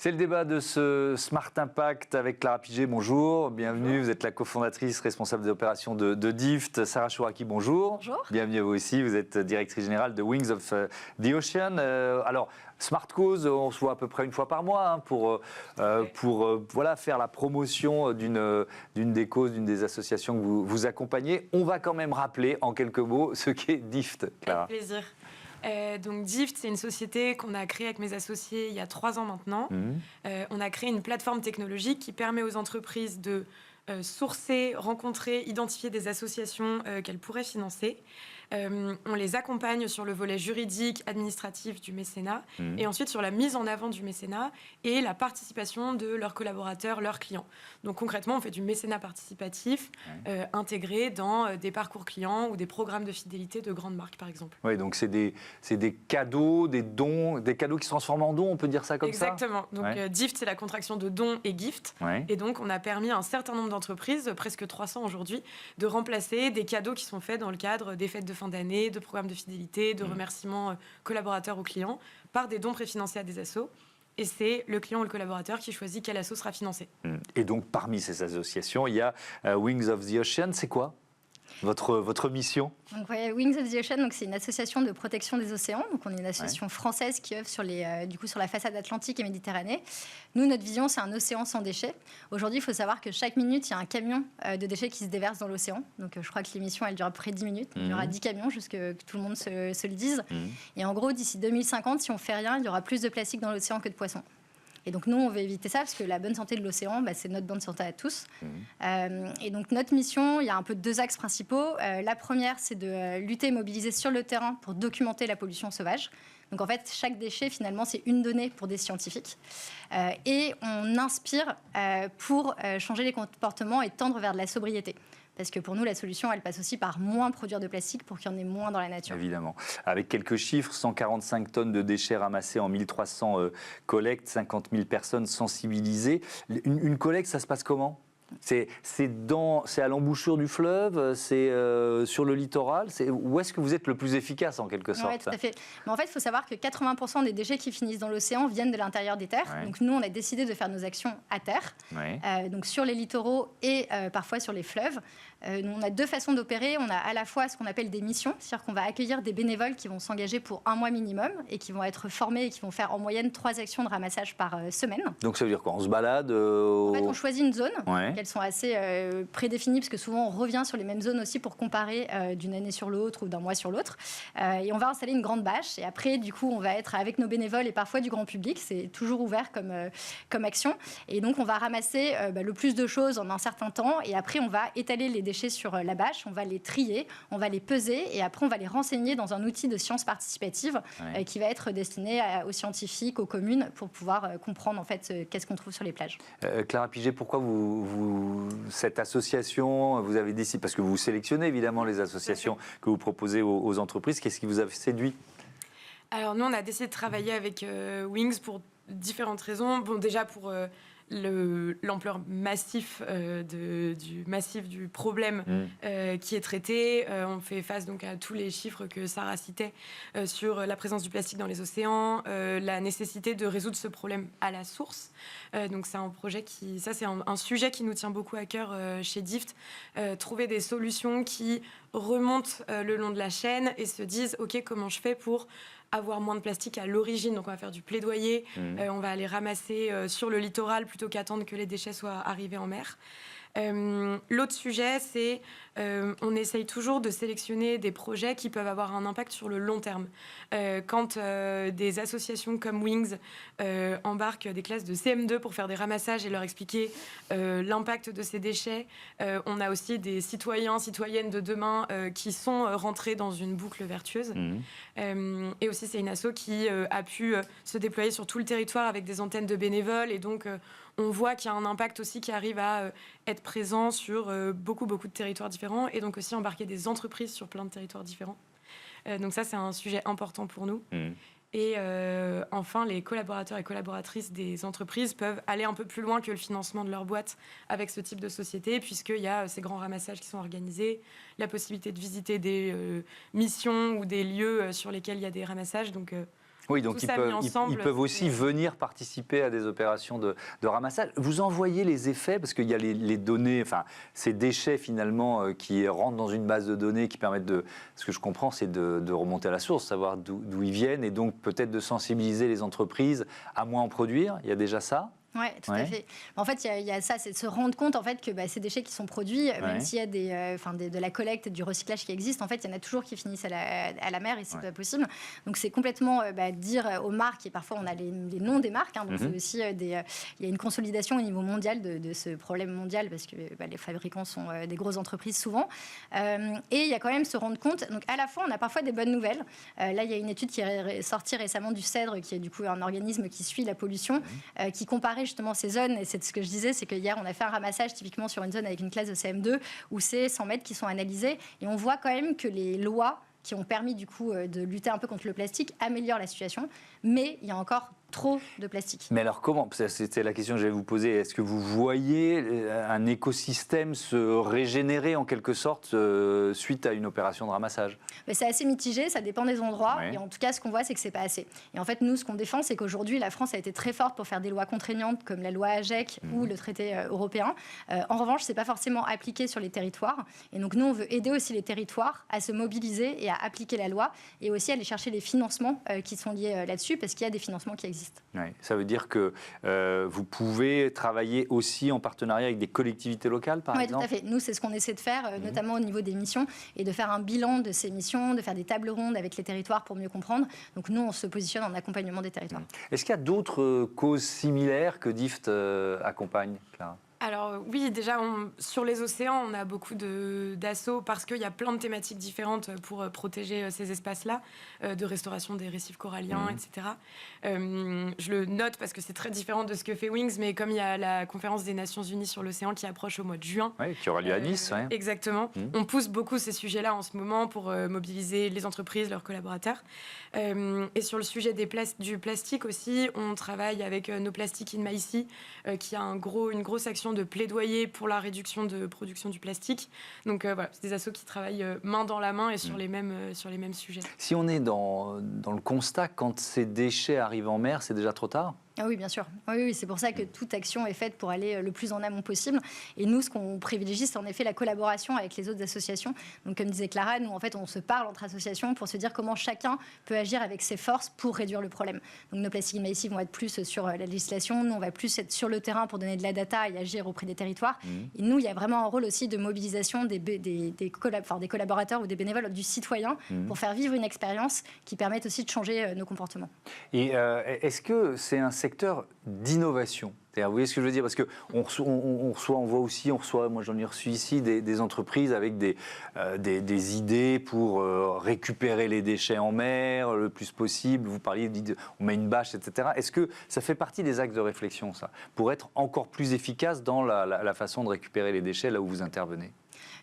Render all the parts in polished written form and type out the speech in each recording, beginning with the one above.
C'est le débat de ce Smart Impact avec Clara Piget, bonjour. Bienvenue, bonjour. Vous êtes la cofondatrice responsable des opérations de DIFT. Sarah Chouraki, bonjour. Bonjour. Bienvenue à vous aussi, vous êtes directrice générale de Wings of the Ocean. Alors, Smart Cause, on se voit à peu près une fois par mois pour voilà, faire la promotion d'une des causes, d'une des associations que vous accompagnez. On va quand même rappeler en quelques mots ce qu'est DIFT, Clara. Avec plaisir. Donc DIFT, c'est une société qu'on a créée avec mes associés il y a 3 ans maintenant. On a créé une plateforme technologique qui permet aux entreprises de sourcer, rencontrer, identifier des associations qu'elles pourraient financer. On les accompagne sur le volet juridique, administratif du mécénat et ensuite sur la mise en avant du mécénat et la participation de leurs collaborateurs, leurs clients. Donc concrètement, on fait du mécénat participatif intégré dans des parcours clients ou des programmes de fidélité de grandes marques, par exemple. Oui, donc c'est des cadeaux, des dons, des cadeaux qui se transforment en dons, on peut dire ça comme Exactement. ça. Donc DIFT, c'est la contraction de dons et gift. Et donc on a permis à un certain nombre d'entreprises, presque 300 aujourd'hui, de remplacer des cadeaux qui sont faits dans le cadre des fêtes de fin d'année, de programmes de fidélité, de remerciements collaborateurs aux clients, par des dons préfinancés à des assos. Et c'est le client ou le collaborateur qui choisit quel asso sera financé. Et donc, parmi ces associations, il y a Wings of the Ocean. C'est quoi votre mission? Donc, Wings of the Ocean, c'est une association de protection des océans. Donc, on est une association française qui œuvre sur la façade atlantique et méditerranée. Nous, notre vision, c'est un océan sans déchets. Aujourd'hui, il faut savoir que chaque minute, il y a un camion de déchets qui se déverse dans l'océan. Donc, je crois que l'émission, elle dure à peu près 10 minutes. Il y aura 10 camions, jusqu'à que tout le monde se le dise. Et en gros, d'ici 2050, si on ne fait rien, il y aura plus de plastique dans l'océan que de poissons. Et donc, nous, on veut éviter ça parce que la bonne santé de l'océan, c'est notre bonne santé à tous. Et donc, notre mission, il y a un peu 2 axes principaux. La première, c'est de lutter et mobiliser sur le terrain pour documenter la pollution sauvage. Donc, en fait, chaque déchet, finalement, c'est une donnée pour des scientifiques. Et on inspire pour changer les comportements et tendre vers de la sobriété. Parce que pour nous, la solution, elle passe aussi par moins produire de plastique pour qu'il y en ait moins dans la nature. Évidemment. Avec quelques chiffres, 145 tonnes de déchets ramassés en 1300 collectes, 50 000 personnes sensibilisées. Une collecte, ça se passe comment ? C'est à l'embouchure du fleuve, c'est sur le littoral. Où est-ce que vous êtes le plus efficace en quelque sorte? Oui, tout à fait. Mais en fait, il faut savoir que 80% des déchets qui finissent dans l'océan viennent de l'intérieur des terres. Donc nous, on a décidé de faire nos actions à terre, donc sur les littoraux et parfois sur les fleuves. On a 2 façons d'opérer. On a à la fois ce qu'on appelle des missions, c'est-à-dire qu'on va accueillir des bénévoles qui vont s'engager pour 1 mois minimum et qui vont être formés et qui vont faire en moyenne 3 actions de ramassage par semaine. Donc ça veut dire quoi? On se balade En fait, on choisit une zone. Elles sont assez prédéfinies parce que souvent on revient sur les mêmes zones aussi pour comparer d'une année sur l'autre ou d'un mois sur l'autre. Et on va installer une grande bâche et après, du coup, on va être avec nos bénévoles et parfois du grand public. C'est toujours ouvert comme action. Et donc, on va ramasser le plus de choses en un certain temps et après, on va étaler les déchets sur la bâche, on va les trier, on va les peser et après, on va les renseigner dans un outil de sciences participatives qui va être destiné aux scientifiques, aux communes pour pouvoir comprendre en fait qu'est-ce qu'on trouve sur les plages. Clara Piget, pourquoi cette association, vous avez décidé, parce que vous sélectionnez évidemment les associations que vous proposez aux entreprises, qu'est-ce qui vous a séduit? Alors nous, on a décidé de travailler avec Wings pour différentes raisons. Bon, déjà pour l'ampleur massive du problème qui est traité. On fait face donc à tous les chiffres que Sarah citait sur la présence du plastique dans les océans, la nécessité de résoudre ce problème à la source. Donc c'est un projet c'est un sujet qui nous tient beaucoup à cœur chez DIFT, trouver des solutions qui remontent le long de la chaîne et se disent ok, comment je fais pour avoir moins de plastique à l'origine. Donc on va faire du plaidoyer, on va aller ramasser sur le littoral plutôt qu'attendre que les déchets soient arrivés en mer. L'autre sujet, c'est on essaye toujours de sélectionner des projets qui peuvent avoir un impact sur le long terme. Quand des associations comme Wings embarquent des classes de CM2 pour faire des ramassages et leur expliquer l'impact de ces déchets, on a aussi des citoyens, citoyennes de demain qui sont rentrés dans une boucle vertueuse. Et aussi, c'est une asso qui a pu se déployer sur tout le territoire avec des antennes de bénévoles et donc on voit qu'il y a un impact aussi qui arrive à être présent sur beaucoup de territoires différents et donc aussi embarquer des entreprises sur plein de territoires différents. Donc ça, c'est un sujet important pour nous. Et enfin, les collaborateurs et collaboratrices des entreprises peuvent aller un peu plus loin que le financement de leur boîte avec ce type de société, puisqu'il y a ces grands ramassages qui sont organisés, la possibilité de visiter des missions ou des lieux sur lesquels il y a des ramassages. Donc, Oui, donc tout ça mis ensemble, ils peuvent aussi venir participer à des opérations de ramassage. Vous en voyez les effets, parce qu'il y a les données, enfin, ces déchets finalement qui rentrent dans une base de données qui permettent ce que je comprends, c'est de remonter à la source, savoir d'où ils viennent, et donc peut-être de sensibiliser les entreprises à moins en produire. Il y a déjà ça ? Oui, tout à fait. En fait, il y a ça, c'est de se rendre compte en fait, que ces déchets qui sont produits, même s'il y a de la collecte et du recyclage qui existent, en fait, il y en a toujours qui finissent à la mer et c'est pas possible. Donc, c'est complètement dire aux marques, et parfois on a les noms des marques, donc c'est aussi il y a une consolidation au niveau mondial de ce problème mondial parce que les fabricants sont des grosses entreprises souvent. Et il y a quand même se rendre compte. Donc, à la fois, on a parfois des bonnes nouvelles. Là, il y a une étude qui est sortie récemment du CEDRE, qui est du coup un organisme qui suit la pollution, qui comparait justement ces zones, et c'est ce que je disais, c'est qu'hier on a fait un ramassage typiquement sur une zone avec une classe de CM2 où c'est 100 mètres qui sont analysés, et on voit quand même que les lois qui ont permis du coup de lutter un peu contre le plastique améliorent la situation, mais il y a encore trop de plastique. Mais alors comment, c'était la question que j'allais vous poser, est-ce que vous voyez un écosystème se régénérer en quelque sorte suite à une opération de ramassage ? Mais c'est assez mitigé, ça dépend des endroits, et en tout cas ce qu'on voit c'est que c'est pas assez. Et en fait nous ce qu'on défend c'est qu'aujourd'hui la France a été très forte pour faire des lois contraignantes comme la loi AGEC ou le traité européen. En revanche c'est pas forcément appliqué sur les territoires, et donc nous on veut aider aussi les territoires à se mobiliser et à appliquer la loi, et aussi aller chercher les financements qui sont liés là-dessus, parce qu'il y a des financements qui existent. Oui, ça veut dire que vous pouvez travailler aussi en partenariat avec des collectivités locales, par exemple ? Oui, tout à fait. Nous, c'est ce qu'on essaie de faire, notamment au niveau des missions, et de faire un bilan de ces missions, de faire des tables rondes avec les territoires pour mieux comprendre. Donc nous, on se positionne en accompagnement des territoires. Est-ce qu'il y a d'autres causes similaires que DIFT accompagne, Clara ? Alors oui, déjà, sur les océans, on a beaucoup d'assauts parce qu'il y a plein de thématiques différentes pour protéger ces espaces-là, de restauration des récifs coralliens, etc. Je le note parce que c'est très différent de ce que fait Wings, mais comme il y a la conférence des Nations Unies sur l'océan qui approche au mois de juin. Oui, qui aura lieu à Nice. Exactement. On pousse beaucoup ces sujets-là en ce moment pour mobiliser les entreprises, leurs collaborateurs. Et sur le sujet du plastique aussi, on travaille avec No Plastic in My Sea, qui a une grosse action de plaidoyer pour la réduction de production du plastique. Donc voilà, c'est des assos qui travaillent main dans la main et sur les mêmes sujets. Si on est dans le constat, quand ces déchets arrivent en mer, c'est déjà trop tard ? Ah oui, bien sûr. Oui, c'est pour ça que toute action est faite pour aller le plus en amont possible. Et nous, ce qu'on privilégie, c'est en effet la collaboration avec les autres associations. Donc, comme disait Clara, nous, en fait, on se parle entre associations pour se dire comment chacun peut agir avec ses forces pour réduire le problème. Donc, No Plastic in My Sea vont être plus sur la législation. Nous, on va plus être sur le terrain pour donner de la data et agir auprès des territoires. Et nous, il y a vraiment un rôle aussi de mobilisation des collaborateurs ou des bénévoles, du citoyen, pour faire vivre une expérience qui permette aussi de changer nos comportements. Et est-ce que c'est un secteur d'innovation ? Vous voyez ce que je veux dire ? Parce qu'on reçoit, moi j'en ai reçu ici, des entreprises avec des idées pour récupérer les déchets en mer le plus possible. Vous parliez, on met une bâche, etc. Est-ce que ça fait partie des axes de réflexion, ça, pour être encore plus efficace dans la façon de récupérer les déchets là où vous intervenez ?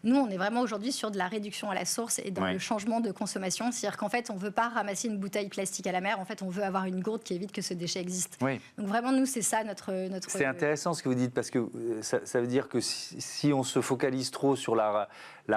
Nous, on est vraiment aujourd'hui sur de la réduction à la source et dans le changement de consommation. C'est-à-dire qu'en fait, on ne veut pas ramasser une bouteille plastique à la mer. En fait, on veut avoir une gourde qui évite que ce déchet existe. Oui. Donc vraiment, nous, c'est ça notre... C'est intéressant ce que vous dites, parce que ça veut dire que si on se focalise trop sur la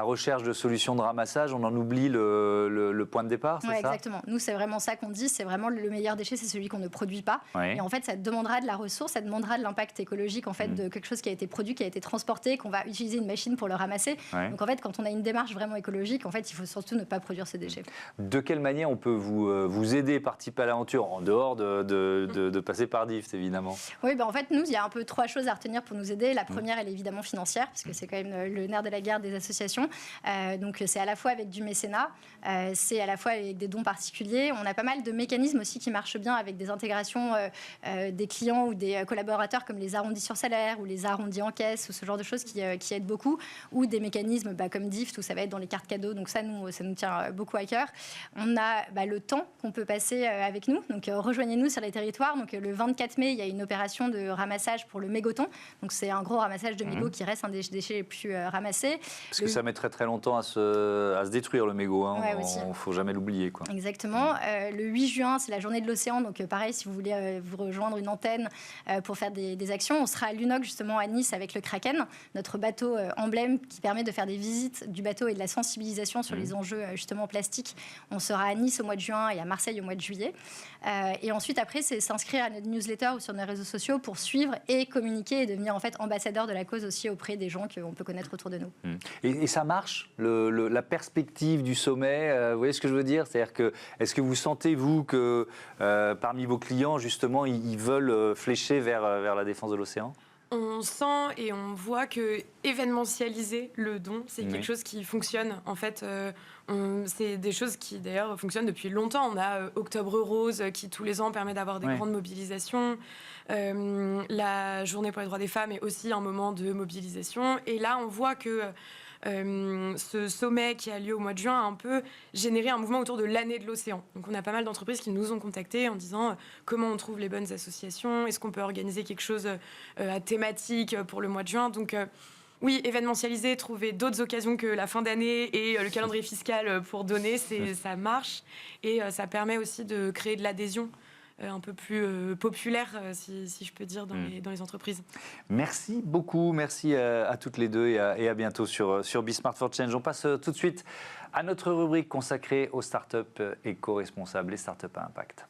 recherche de solutions de ramassage, on en oublie le point de départ, c'est ça ? Exactement. Nous, c'est vraiment ça qu'on dit. C'est vraiment le meilleur déchet, c'est celui qu'on ne produit pas. Et en fait, ça demandera de la ressource, ça demandera de l'impact écologique en fait, de quelque chose qui a été produit, qui a été transporté, qu'on va utiliser une machine pour le ramasser. Donc en fait, quand on a une démarche vraiment écologique, en fait, il faut surtout ne pas produire ces déchets. De quelle manière on peut vous aider, participer à l'aventure, en dehors de passer par DIFT, évidemment ? Oui, en fait, nous, il y a un peu 3 choses à retenir pour nous aider. La première, elle est évidemment financière, parce que c'est quand même le nerf de la guerre des associations. Donc c'est à la fois avec du mécénat, c'est à la fois avec des dons particuliers. On a pas mal de mécanismes aussi qui marchent bien avec des intégrations des clients ou des collaborateurs comme les arrondis sur salaire ou les arrondis en caisse ou ce genre de choses qui aident beaucoup, ou des mécanismes comme DIFT où ça va être dans les cartes cadeaux. Donc ça nous tient beaucoup à cœur. On a le temps qu'on peut passer avec nous. Donc rejoignez-nous sur les territoires. Donc le 24 mai, il y a une opération de ramassage pour le mégoton. Donc c'est un gros ramassage de mégots qui reste un des déchets les plus ramassés. Parce que ça mettrait très longtemps à se détruire, le mégot. Il ne faut jamais l'oublier. Exactement. Le 8 juin, c'est la journée de l'océan. Donc pareil, si vous voulez vous rejoindre une antenne pour faire des actions, on sera à l'UNOC justement à Nice avec le Kraken, notre bateau emblème qui permet de faire des visites du bateau et de la sensibilisation sur les enjeux justement plastiques. On sera à Nice au mois de juin et à Marseille au mois de juillet. Et ensuite, après, c'est s'inscrire à notre newsletter ou sur nos réseaux sociaux pour suivre et communiquer et devenir en fait ambassadeur de la cause aussi auprès des gens qu'on peut connaître autour de nous. Et ça marche, la perspective du sommet, vous voyez ce que je veux dire? C'est-à-dire que, est-ce que vous sentez, vous, que parmi vos clients, justement, ils veulent flécher vers la défense de l'océan? On sent et on voit que événementialiser le don, c'est quelque chose qui fonctionne. En fait, c'est des choses qui, d'ailleurs, fonctionnent depuis longtemps. On a Octobre Rose, qui, tous les ans, permet d'avoir des grandes mobilisations. La Journée pour les droits des femmes est aussi un moment de mobilisation. Et là, on voit que ce sommet qui a lieu au mois de juin a un peu généré un mouvement autour de l'année de l'océan. Donc on a pas mal d'entreprises qui nous ont contactés en disant comment on trouve les bonnes associations, est-ce qu'on peut organiser quelque chose à thématique pour le mois de juin. Donc oui, événementialiser, trouver d'autres occasions que la fin d'année et le calendrier fiscal pour donner, ça marche. Et ça permet aussi de créer de l'adhésion un peu plus populaire, si je peux dire, dans les entreprises. Merci beaucoup, merci à toutes les deux et à bientôt sur Be Smart for Change. On passe tout de suite à notre rubrique consacrée aux startups éco-responsables, les startups à impact.